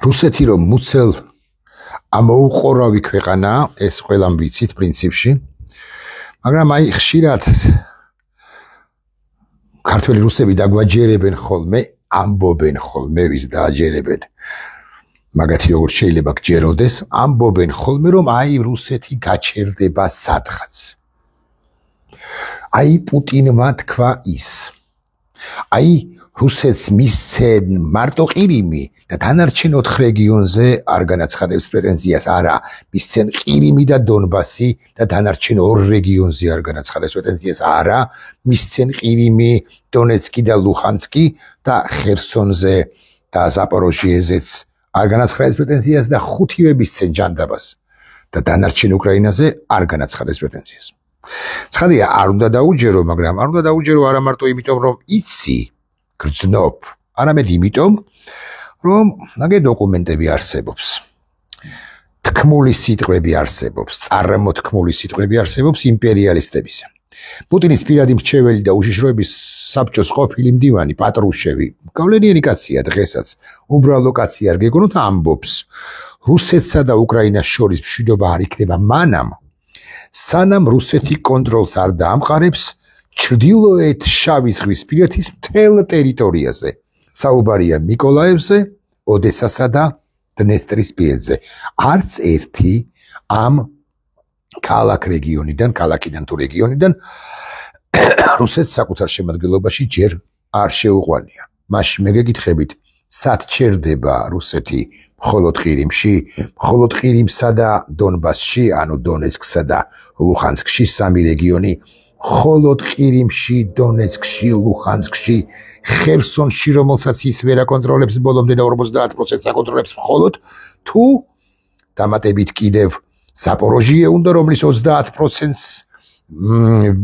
რუსეთი რომ მუცელ ამოუყორავი ქვეყანაა, ეს ყველამ ვიცით პრინციპში, მაგრამ აი ხშირად ქართველი რუსები დაგვაჯერებენ ხოლმე, ამბობენ ხოლმე, ვის დააჯერებენ. მაგათი როგორ შეიძლება გჯეროდეს, ამბობენ ხოლმე, რომ აი რუსეთი გაჩერდება სადღაც. აი პუტინმა თქვა ის. აი რუსეთს მისცენ მარტო ყირიმი და დანარჩენ 4 რეგიონზე არ განაცხადებს პრეტენზიას, არა, მისცენ ყირიმი და დონბასი და დანარჩენ 2 რეგიონზე არ განაცხადებს პრეტენზიას, არა, მისცენ ყირიმი, დონეცკი და ლუჰანსკი და ხერსონზე და ზაპოროჟიეზეც არ განაცხადებს პრეტენზიას და 5-ვე მისცენ ჯანდაბას და დანარჩენ უკრაინაზე არ განაცხადებს პრეტენზიას. ცხადია, არ უნდა დაუჯერო, მაგრამ არ უნდა დაუჯერო არა მარტო იმიტომ, რომ იცი გრძნობ, არამედ იმიტომ, რომ ნაგე დოკუმენტები არსებობს. თქმული სიტყვები არსებობს, წარმოთქმული სიტყვები არსებობს იმპერიალისტების. პუტინის პირადი მრჩეველი და უშიშროების საბჭოს ყოფილი მდივანი პატრუშევი, გავლენიანი კაცია დღესაც, უბრალო კაცი არ გეგონოთ, ამბობს, რუსეთსა და უკრაინას შორის მშვიდობა არ იქნება მანამ, სანამ რუსეთი კონტროლს არ დაამყარებს ჩრდილოეთ შავი ზღვისპირეთის მთელ ტერიტორიაზე. საუბარია მიკოლაევზე, ოდესასა და დნესტრისპირეთზე. არც ერთი ამ ქალაქიდან თუ რეგიონიდან რუსეთს საკუთარ შემადგენლობაში ჯერ არ შეუყვანია. მაშინ მე გეკითხებით, სად ჩერდება რუსეთი მხოლოდ ყირიმში, მხოლოდ ყირიმსა და დონბასში, ანუ დონეცკსა და ლუჰანსკში 3 რეგიონი, მხოლოდ ყირიმში, დონეცკში, ლუჰანსკში, ხერსონში, რომელსაც ის ვერ აკონტროლებს ბოლომდე და 50%-ს აკონტროლებს მხოლოდ, თუ დამატებით კიდევ ზაპოროჟიე უნდა, რომლის 30%-ს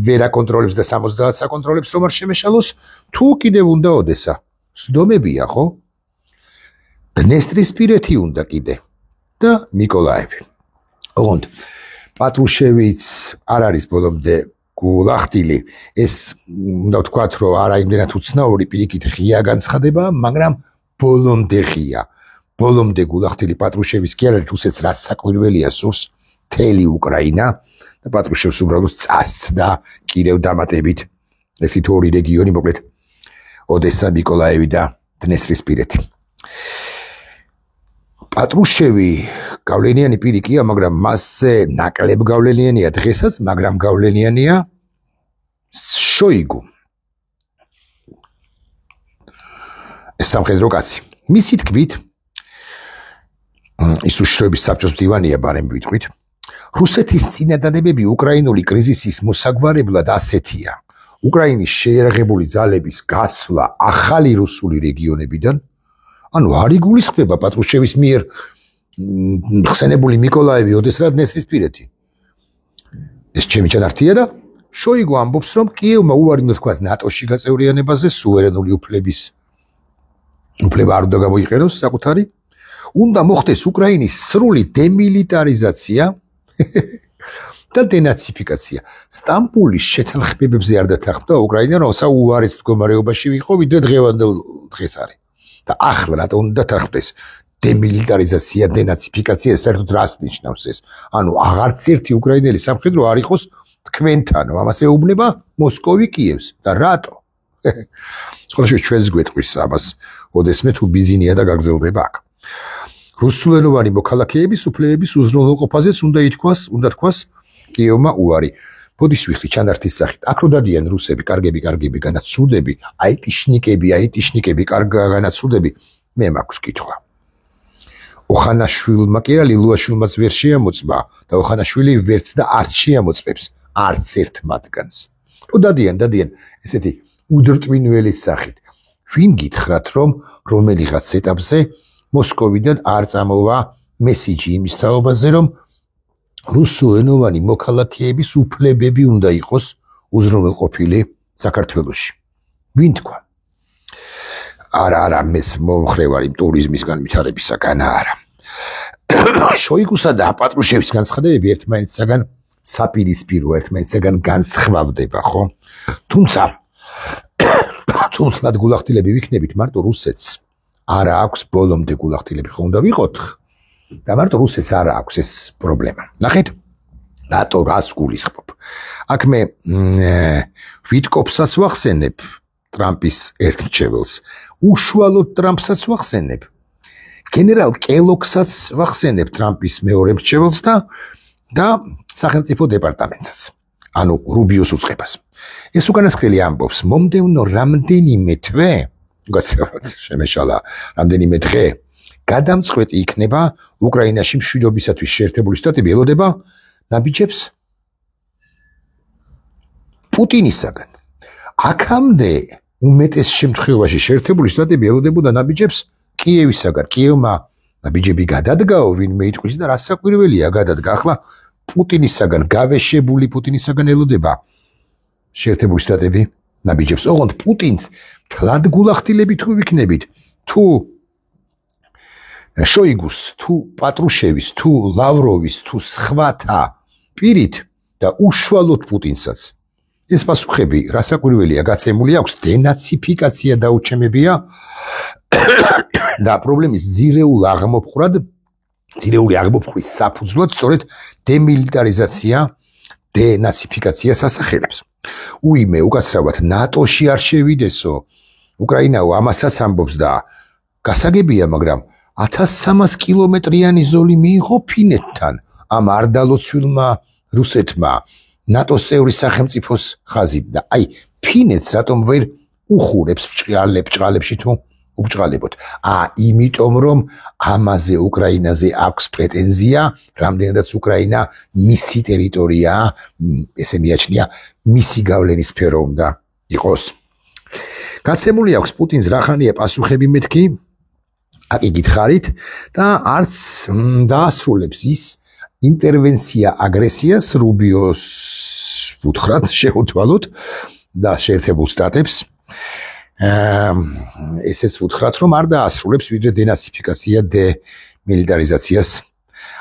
ვერ აკონტროლებს და 70%-ს აკონტროლებს, რომ არ შემეშალოს, თუ კიდევ უნდა ოდესა. სდომებია, ხო? დნესტრისპირეთი უნდა კიდე და მიკოლაევი. ოღონდ პატრუშევიც არ არის ბოლომდე გულახდილი, ეს უნდა ვთქვათ, რომ არა იმდენად უცნაური პირიქით ღია განცხადება, მაგრამ ბოლომდე ღია. ბოლომდე გულახდილი პატრუშევის კი არ არის, რუსეთს რაც საკვირველია სურს მთელი უკრაინა და პატრუშევს უბრალოდ წასცდა კიდევ დამატებით 1-2 რეგიონი, მოკლედ ოდესა, მიკოლაევი და დნესტრისპირეთი. პატრუშევი გავლენიანი პირი კია, მაგრამ მასზე ნაკლებ გავლენიანია დღესაც, მაგრამ გავლენიანია შოიგუ. ეს სამხედრო კაცი. მისი თქმით, ის უშიშროების საბჭოს მდივანია ბარემ ვიტყვით, რუსეთის წინადადებები უკრაინული კრიზისის მოსაგვარებლად ასეთია. უკრაინის შეიარაღებული ძალების გასვლა ახალი რუსული რეგიონებიდან, ანუ არ იგულისხმება პატრუშევის მიერ ხსენებული მიკოლაევი, ოდესა და დნესტრისპირეთი. ეს ჩემი ჩანართია და შოიგუ ამბობს, რომ კიევმა უარი უნდა თქვას ნატოში გაწევრიანებაზე, სუვერენული უფლება არ უნდა გამოიყენოს საკუთარი, უნდა მოხდეს უკრაინის სრული დემილიტარიზაცია და დენაციფიკაცია. სტამბოლის შეთანხმებებზე არ დათანხმდა უკრაინა, როცა უარეს მდგომარეობაში იყო, ვიდრე დღევანდელ დღეს არის. და ახლა რატო უნდა დათანხმდეს დემილიტარიზაცია, დენაციფიკაცია, საერთოდ რას ნიშნავს ეს? ანუ აღარც ერთი უკრაინელი სამხედრო არ იყოს თქვენთანო, ამას ეუბნება მოსკოვი კიევს და რატო? სხვადასხვა ჩვენს გვეტყვის ამას, ოდესმე თუ ბიზინია და გაგზელდება აქ. რუსულენოვანი მოქალაქეების უფლებების უზრუნველყოფაზეც უნდა თქვას კიევმა უარი. ბოდის ვიხდი ჩანართის სახით. აქ რო დადიან რუსები, კარგები, განაცუდები, აიტიშნიკები, განაცუდები, მე მაქვს კითხვა. ოხანაშვილმა კი არა, ლილუაშვილმაც ვერ შეამოწმა და ოხანაშვილი ვერც და არც შეამოწმებს არც ერთ მათგანს. რო დადიან ესეთი უდრტვინველის სახით. ვინ გითხრათ, რომ რომელიღაც ეტაპზე მოსკოვიდან არ წამოვა მესიჯი იმის თაობაზე, რომ რუსულენოვანი მოქალაქეების უფლებები უნდა იყოს უზრუნველყოფილი საქართველოში. ვინ თქვა? არა, მეს მომხრევარი ტურიზმის განვითარებისაგან არა. შოიგუსა და პატრუშევის განცხადებები ერთმანეთსაგან საპირისპირო, ერთმანეთსაგან განსხვავდება, ხო? თუმცა გულახდილები ვიქნებით მარტო რუსეთს არა აქვს ბოლომდე გულახდილები ხო უნდა ვიყოთ და მარტო რუსეთს არა აქვს ეს პრობლემა. ნახეთ, რატო რას გულისხმობ. აქ მე ვიტკოფსაც ვახსენებ ტრამპის ერთმრჩეველს, უშუალოდ ტრამპსაც ვახსენებ. გენერალ კელოგსაც ვახსენებ ტრამპის მეორე მრჩეველს და სახელმწიფო დეპარტამენტსაც. ანუ რუბიოს უწყებას. ეს უკანასკნელი ამბობს, მომდევნო რამდენიმე თვე, უგაცრავად შემეშალა რამდენიმე დღე, გადამწყვეტი იქნება უკრაინაში მშვიდობისათვის შეერთებული შტატები ელოდება ნაბიჯებს პუტინისაგან. აქამდე უმეტეს შემთხვევაში შეერთებული შტატები ელოდებოდა ნაბიჯებს კიევისაგან. კიევმა ნაბიჯები გადადგაო, ვინმე იტყვის და რასაკვირველია გადადგა. ახლა პუტინისაგან, გავეშებული პუტინისაგან ელოდება შეერთებული შტატები ნაბიჯებს. ოღონდ პუტინს თლად გულახდილები თუ ვიქნებით, თუ შოიგუს, თუ პატრუშევის, თუ ლავროვის, თუ სხვათა პირით და უშუალოდ პუტინსაც. ეს პასუხები რასაკვირველია გაცემული აქვს, დენაციფიკაცია დაუჩემებია და პრობლემის ძირეული აღმოფხვრის საფუძვლად სწორედ დემილიტარიზაცია, დენაციფიკაციას ასახელებს. უიმე უკაცრავად ნატოში არ შევიდესო, უკრაინაო ამასაც ამბობს და გასაგებია, მაგრამ 1300 კილომეტრიანი ზოლი მიიღო ფინეთთან ამ არ დალოცვილმა რუსეთმა ნატოს წევრი სახელმწიფოს ხაზით და აი ფინეთს რატომ ვერ უხურებს ბჭყალებში თუ უბჭყალებოდ. იმიტომ რომ ამაზე უკრაინაზე აქვს პრეტენზია, რამდენადაც უკრაინა მისი ტერიტორიაა, ესე მიაჩნია მისი გავლენის სფერო უნდა იყოს. გაცემული აქვს პუტინს რახანია პასუხები მეთქი, აკი გითხარით და არც დაასრულებს ის ინტერვენცია აგრესიას რუბიოს უთხრათ შეუთვალოთ და შეერთებულ შტატებს. ესეც უთხრათ რომ არ დაასრულებს, ვიდრე დენაციფიკაცია, დემილიტარიზაციას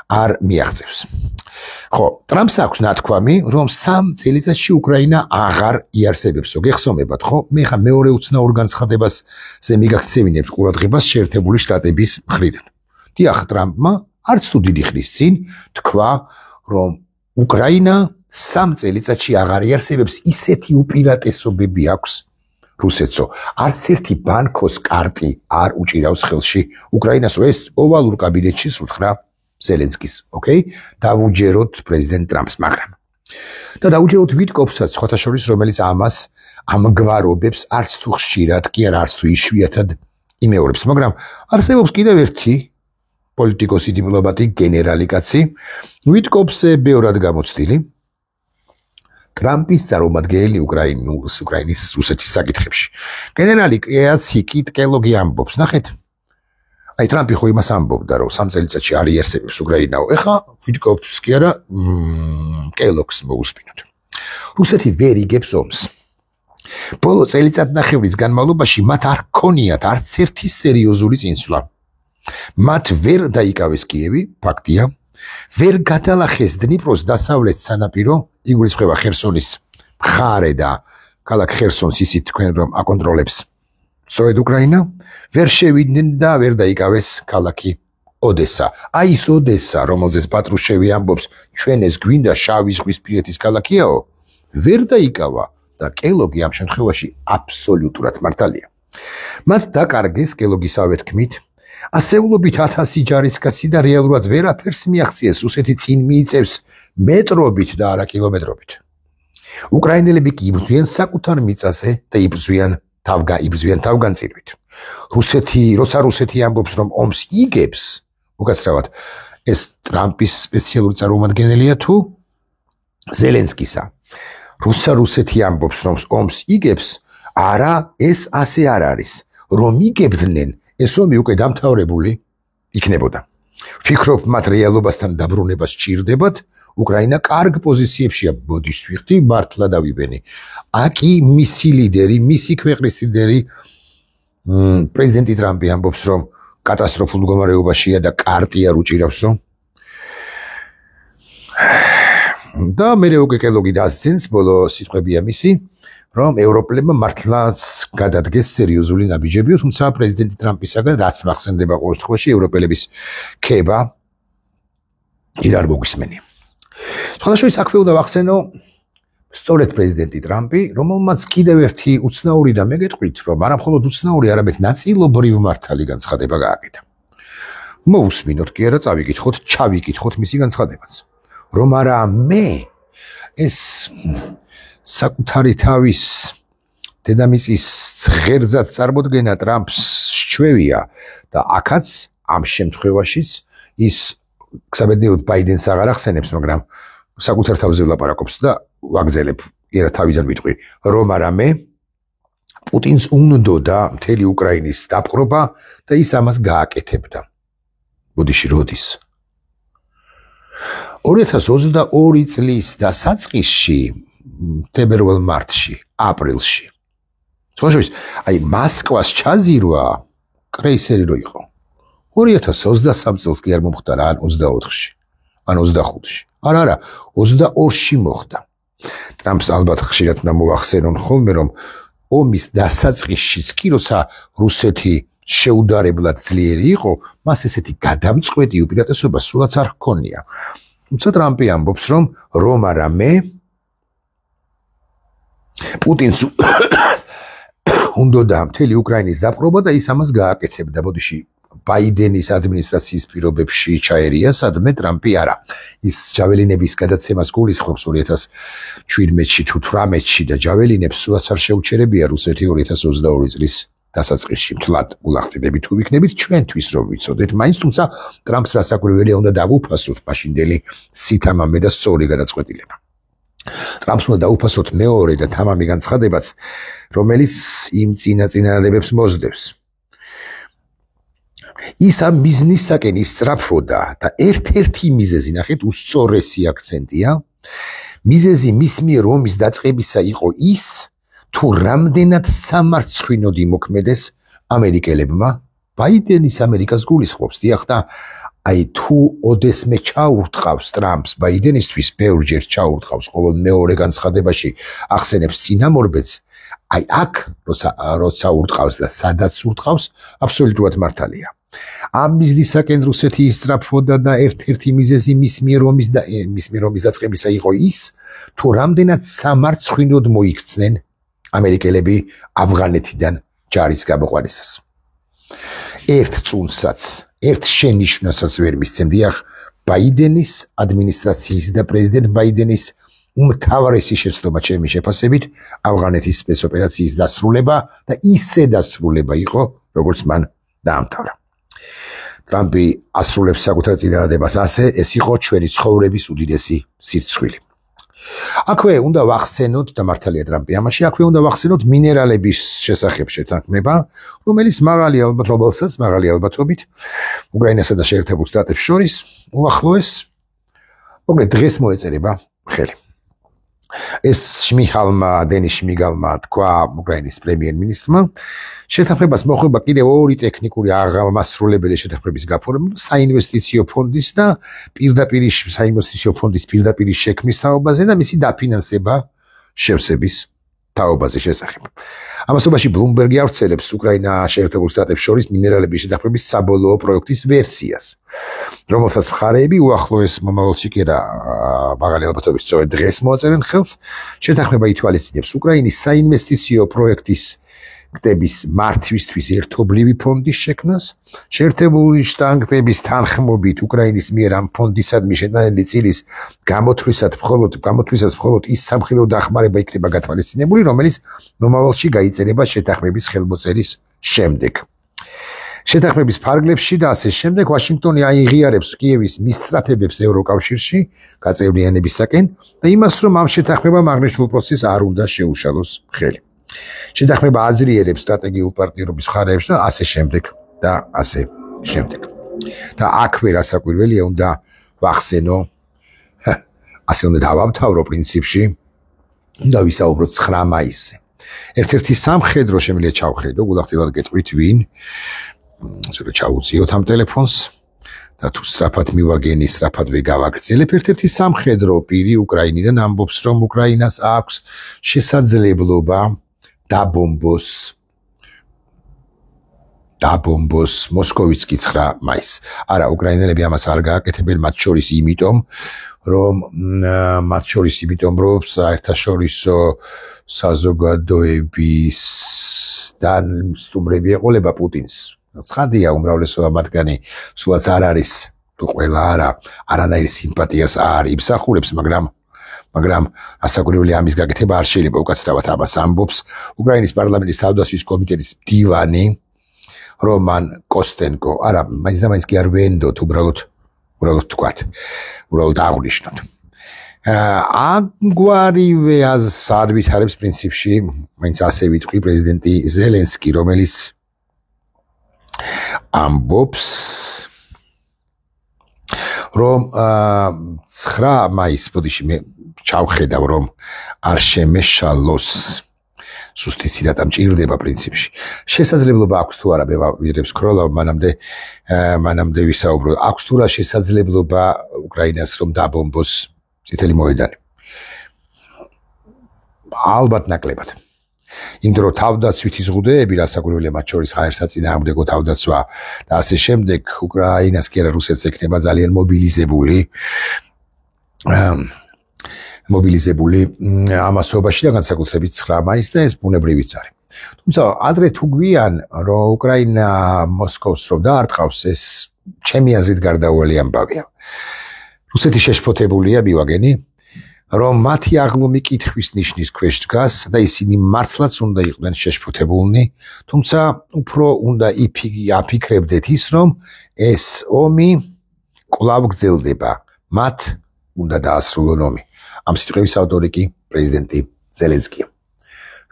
არ მიაღწევს. ხო, ტრამპს აქვს ნათქვამი, რომ 3 წელიწადში უკრაინა აღარ იარსებებსო. გეხსომებათ, ხო? მე ხა მეორე უცნაურ განცხადებაზე მიგაქცევინებთ ყურადღებას შეერთებული შტატების მხრიდან. დიახ, ტრამპმა არც თუ დიდი ხნის წინ თქვა, რომ უკრაინა 3 წელიწადში აღარ იარსებებს, ისეთი უპირატესობები აქვს რუსეთსო. არც ერთი ბანკოს კარტი არ უჭირავს ხელში უკრაინას, ეს ოვალურ კაბინეტში უთხრა ზელენსკის, ოკეი? დავუჯეროთ პრეზიდენტ ტრამპს, მაგრამ და დავუჯეროთ ვიტკოფსაც, სხვათა შორის, რომელიც ამას ამგვარობებს, არც თუ ხშირად, კი არა, არც თუ იშვიათად იმეორებს, მაგრამ არსებობს კიდევ ერთი პოლიტიკოსი, დიპლომატი, გენერალი კაცი, ვიტკოფზე ბევრად გამოცდილი, ტრამპის წარმომადგენელი უკრაინის რუსეთის საკითხებში. გენერალი კაცი კელოგი ამბობს, ნახეთ, აი ტრამპი ხო იმას ამბობდა, რომ 3 წელიწადში არ იარსებებს უკრაინაო. ეხა ვიტკოფს კი არა, კელოგს მოусმინოთ. რუსეთი ვერ იგებს ომს. ბოლო წელიწადნახევრის განმავლობაში მათ არ ქონიათ არც ერთი სერიოზული წინსვლა. მათ ვერ დაიკავეს კიევი, ფაქტია, ვერ გადალახეს დნიპროს დასავლეთ სანაპირო, იგულისხმება ხერსონის მხარე და ქალაქ ხერსონს ისიც თქვენ რომ აკონტროლებს სწორედ უკრაინა, ვერ შევიდნენ და ვერ დაიკავეს ქალაქი ოდესა. აი ის ოდესა, რომელზეც პატრუშევი ამბობს, ჩვენ ეს გვინდა შავი ზღვის პირეთის ქალაქიაო, ვერ დაიკავა და კელოგი ამ შემთხვევაში აბსოლუტურად მართალია. მათ დაკარგეს კელოგისავე თქმით, ასეულობით 1000 ჯარისკაცი და რეალურად ვერაფერს მიაღწიეს, რუსეთი წინ მიიწევს მეტრობით და არა კილომეტრობით. უკრაინელები კი იბრძვიან საკუთარ მიწაზე და იბრძვიან თავგანწირვით. როცა რუსეთი ამბობს, რომ ომს იგებს, უკაცრავად, ეს ტრამპის სპეციალური წარმომადგენელია თუ ზელენსკისა. როცა რუსეთი ამბობს, რომ ომს იგებს, არა, ეს ასე არ არის. რომ იგებდნენ, ეს ომი უკვე დამთავრებული იქნებოდა. ვფიქრობ, მათ რეალობასთან დაბრუნება სჭირდებათ. უკრაინა კარგ პოზიციებშია, ბოდიშ ვიხდი, მართლა დავიბენი. აკი მისი ლიდერი, მისი ქვეყნის ლიდერი, პრეზიდენტი ტრამპი ამბობს, რომ კატასტროფულ მდგომარეობაშია და კარტი არ უჭირავსო. და მე უკვე კელოგი დასცინს, ბოლო სიტყვებია მისი, რომ ევროპელებმა მართლაც გადადგეს სერიოზული ნაბიჯები, თუმცა პრეზიდენტი ტრამპისაგან რაც მახსენდება ყოველ შემთხვევაში ევროპელების ქება իր არ მოგვისმენია. სხვადასხვა აქვე უნდა ვახსენო სწორედ პრეზიდენტი ტრამპი, რომელმაც კიდევ ერთი უცნაური და მე გეტყვით, რომ არა მხოლოდ უცნაური, არამედ ნაწილობრივ მართალი განცხადება გააკეთა. მოусმინოთ კი არა, წავიკითხოთ, ჩავიკითხოთ მისი განცხადებაც. რომ არა მე ეს საკუთარი თავის დედამიწის ღერძად წარმოდგენა ტრამპს სჩვევია და აქაც ამ შემთხვევაშიც ის საბედნიეროდ ბაიდენს აღარ ახსენებს, მაგრამ საკუთარ თავზე ვლაპარაკობს და ვაგზელებ, იერა თავიდან ვიტყვი, რომ არა მე პუტინს უნდოდა მთელი უკრაინის დაპყრობა და ის ამას გააკეთებდა. ბოდიში როდის? 2022 წლის დასაწყისში, თებერვალ-მარტში, აპრილში. თქოს, აი მოსკვას ჩაზირვა კრეისერი რო იყო. 2023 წელს კი არ მომხდარა, ან 24-ში, ან 25-ში. არა, 22-ში მოხდა. ტრამპს ალბათ ხშირად უნდა მოახსენონ ხოლმე, რომ ომის დასაწყისშიც კი როცა რუსეთი შეუდარებლად ძლიერი იყო, მას ესეთი გადამწყვეტი უპირატესობა სულაც არ ჰქონია. თუმცა ტრამპი ამბობს, რომ არა მე პუტინს უნდოდა მთელი უკრაინის დაპყრობა და ის ამას გააკეთებდა. ბოდიში ბაიდენის ადმინისტრაციის პირობებში ჩაერია, სადმე ტრამპი არა. ის ჯაველინების გადაცემას გულისხმობს 2017-ში თუ 18-ში და ჯაველინებს სულაც არ შეუჩერებია რუსეთი 2022 წლის დასაწყისში. მთლად გულახდიდებით თუ ვიქნებით ჩვენთვის რომ ვიცოდეთ, მაინც თუმცა ტრამპს რასაკვირველია უნდა დავუფასოთ მაშინდელი სითამამე და სწორი გადაწყვეტილება. ტრამპს უნდა დაუფასოთ მეორე და თამამი განცხადებაც, რომელიც იმ წინაწინააღმდეგებს მოსდევს. ის ამ ბიზნესსაკენ ისწრაფვოდა და ერთ-ერთი მიზეზი, ნახეთ, უსწორესი აქცენტია, მიზეზი მის მიერ ომის დაწყებისა იყო ის, თუ რამდენად სამარცხვინოდ იმოქმედეს ამერიკელებმა. ბაიდენის ამერიკას გულისხმობს, დიახ და აი თუ ოდესმე ჩაურტყავს ტრამპს ბაიდენისთვის, ბევრჯერ ჩაურტყავს, ყოველ მეორე განცხადებაში ახსენებს წინამორბედს, აი აქ როცა ურტყავს და სადაც ურტყავს, აბსოლუტურად მართალია. ამ ბიზნესსაკენ რუსეთი ისწრაფვოდა და ერთ-ერთი მიზეზი მის მიერ ომის დაწყებისა იყო ის, თუ რამდენად სამარცხვინოდ მოიქცნენ ამერიკელები ავღანეთიდან ჯარის გამოყვანისას. ერთ წუნსაც, ერთ შენიშვნასაც ვერ მისცემ, დიახ, ბაიდენის ადმინისტრაციის და პრეზიდენტ ბაიდენის უმთავრესი შეცდომა ჩემი შეფასებით ავღანეთის სპეცოპერაციის დასრულება და ისე დასრულება იყო, როგორც მან დაამთავრა. ტრამპი ასრულებს საკუთარ წინადადებას ასე, ეს იყო ჩვენი ცხოვრების უდიდესი სირცხვილი. აქვე უნდა ვახსენოთ და მართალია ტრამპი ამაში, აქვე უნდა ვახსენოთ მინერალების შესახებ შეთანხმება, რომელსაც მაღალი ალბათობით უკრაინასა და შეერთებულ შტატებს შორის უახლოეს მოკლედ დღეს მოეწერება ხელი. ეს დენის შმიგალმა თქვა უკრაინის პრემიერ-მინისტრმა, შეთანხმებას მოხდება კიდევ ორი ტექნიკური აღმასრულებელი შეთანხმების გაფორმება საინვესტიციო ფონდის და საინვესტიციო ფონდის პირდაპირ შექმნის თაობაზე და მისი დაფინანსება შევსების თაობაზე შესახებ. ამასობაში ბლუმბერგი ავრცელებს უკრაინა შეერთებულ შტატებს შორის მინერალების შეთანხმების საბოლოო პროექტის ვერსიას, რომელსაც მხარეები უახლოეს მომავალში კი არა მაღალი ალბათობით სწორედ დღეს მოაწერენ ხელს. შეთანხმება ითვალისწინებს უკრაინის საინვესტიციო პროექტის კტების მართვისთვის ერთობლივი ფონდის შექმნას, შეერთებული შტატების თანხმობით უკრაინის მიერ ამ ფონდისადმი შეტანილი წილის გამოთვლისას მხოლოდ ის სამხედრო დახმარება იქნება გათვალისწინებული, რომელიც მომავალში გაიწერება შეთანხმების ხელმოწერის შემდეგ. შეთანხმების ფარგლებში და ასე შემდეგ ვაშინგტონი აიღიარებს კიევის მისწრაფებებს ევროკავშირში გაწევრიანებისაკენ და იმას, რომ ამ შეთანხმებამ აღნიშნულ პროცესს არ უნდა შეუშალოს ხელი. შეთანხმება აძლიერებს სტრატეგიულ პარტნიორობის მხარეებს და ასე შემდეგ და ასე შემდეგ. და აქვე რასაკვირველია უნდა ვახსენო, ასე უნდა დავამთავრო პრინციპში, უნდა ვისაუბროთ 9 მაისზე. ერთ-ერთი სამხედრო შემიძლია ჩავხედო, გულახდილად გეტყვით ვინ, ცოტა ჩაუწიოთ ამ ტელეფონს და თუ სწრაფად მივაგენი, სწრაფადვე გავაგრძელებ, ერთ-ერთი სამხედრო პირი უკრაინიდან ამბობს, რომ უკრაინას აქვს შესაძლებლობა დაბომბოს მოსკოვიცკი 9 მაისს. არა, უკრაინელები ამას არ გააკეთებენ, მათ შორის იმიტომ, რომ საერთაშორისო საზოგადოების და სტუმრები ეყოლება პუტინს. ცხადია, უმრავლესობა მათგანი სულაც არ არის, თუ ყველა არა, არანაირ სიმპათიას არ იმსახურებს, მაგრამ ასაკურველი ამის გაკეთება არ შეიძლება. უკაცრავად ამას ამბობს უკრაინის პარლამენტის თავდაცვის კომიტეტის მდივანი რომან კოსტენკო. არა, მაინც და მაინც კი არ ვენდოთ, უბრალოდ თქვათ, უბრალოდ აღვნიშნოთ. ამგვარივე საადვითარებს პრინციპში, მაინც ასე ვიტყვი, პრეზიდენტი ზელენსკი, რომელიც ამბობს, რომ 9 მაისს, ბოდიში მე ჩავხედავ, რომ არ შემეშალოს სუსტი ციტატა მჭირდება პრინციპში. შესაძლებლობა აქვს თუ არა, მე ვირებს ქროლავ, მანამდე ვისაუბრო, აქვს თუ რა შესაძლებლობა უკრაინას რომ დაბომბოს წითელი მოედანი. ალბათ ნაკლებად. იმიტომ რომ თავდაცვითი ზღუდეები, რასაკვირველია, მათ შორის ჰაერსაწინააღმდეგო თავდაცვა და ასე შემდეგ, უკრაინას კი არა რუსეთს ექნება ძალიან მობილიზებული ამასობაში და განსაკუთრებით 9 მაისს და ეს ბუნებრივიც არის. თუმცა ადრე თუ გვიან, რომ უკრაინა მოსკოვს რომ დაარტყავს, ეს ჩემი აზრით გარდაუვალი ამბავია. რუსეთი შეშფოთებულია, მივაგენი, რომ მათი აღლუმი კითხვის ნიშნის ქვეშ დგას და ისინი მართლაც უნდა იყვნენ შეშფოთებულნი, თუმცა უფრო უნდა აფიქრებდეთ ის, რომ ეს ომი კვლავ გრძელდება, მათ უნდა დაასრულონ ომი. ამ სიტყვების ავტორი კი პრეზიდენტი ზელენსკია.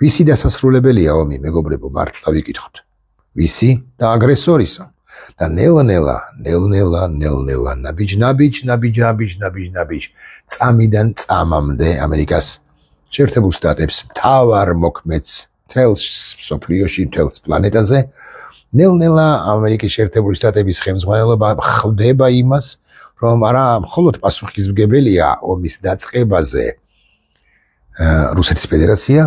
ვისი დასასრულებელია ომი, მეგობრებო, მართლა ვიკითხოთ. ვისი და აგრესორისა? და ნელ-ნელა, ნაბიჯ, წამიდან წამამდე ამერიკას შეერთებულ შტატებს, მთავარ მოქმედს მთელს მსოფლიოში, მთელს პლანეტაზე, ნელ-ნელა ამერიკის შეერთებული შტატების ხელმძღვანელობა ხვდება იმას, რომ არა მხოლოდ პასუხისმგებელია ომის დაწყებაზე რუსეთის ფედერაცია,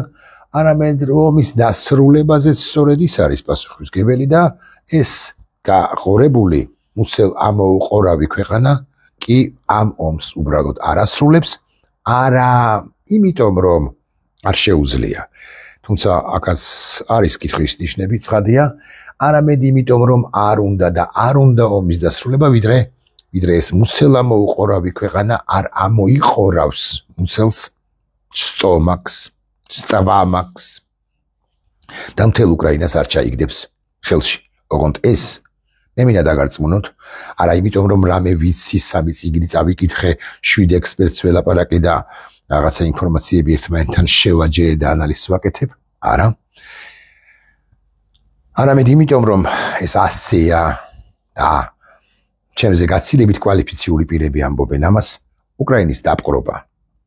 არამედ ომის დასრულებაზე სწორედ ის არის პასუხისმგებელი და ეს გაყორებული მუცელ ამოუყორავი ქვეყანა კი ამ ომს უბრალოდ არ ასრულებს, არა იმიტომ რომ არ შეუძლია, თუმცა აქაც არის კითხვის ნიშნები, ცხადია, არამედ იმიტომ რომ არ უნდა ომის დასრულება, ვიდრე ეს მუცელ ამოუყორავი ქვეყანა არ ამოიყორავს მუცელს სტვამაქს და მთელ უკრაინას არ ჩაიგდებს ხელში. ოღონდ ეს მე მინდა დაგარწმუნოთ, არა იმიტომ რომ რამე ვიცი, 3 წიგნი წავიკითხე, 7 ექსპერტს ველაპარაკე და რაღაცა ინფორმაციები ერთმანეთთან შევაჯერე და ანალიზს ვაკეთებ, არა. არამედ იმიტომ რომ ეს ასეა და ჩემზე გაცილებით კვალიფიციური პირები ამბობენ ამას, უკრაინის დაპყრობა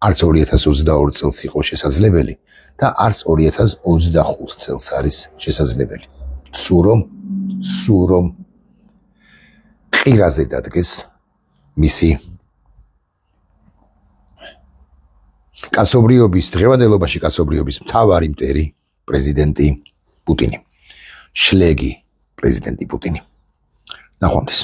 არც 2022 წელს იყო შესაძლებელი და არც 2025 წელს არის შესაძლებელი. სურომ ყირაზე დადგეს მისი დღევანდელობაში კაცობრიობის მთავარი მტერი პრეზიდენტი პუტინი. შლეგი პრეზიდენტი პუტინი. ნახვამდის.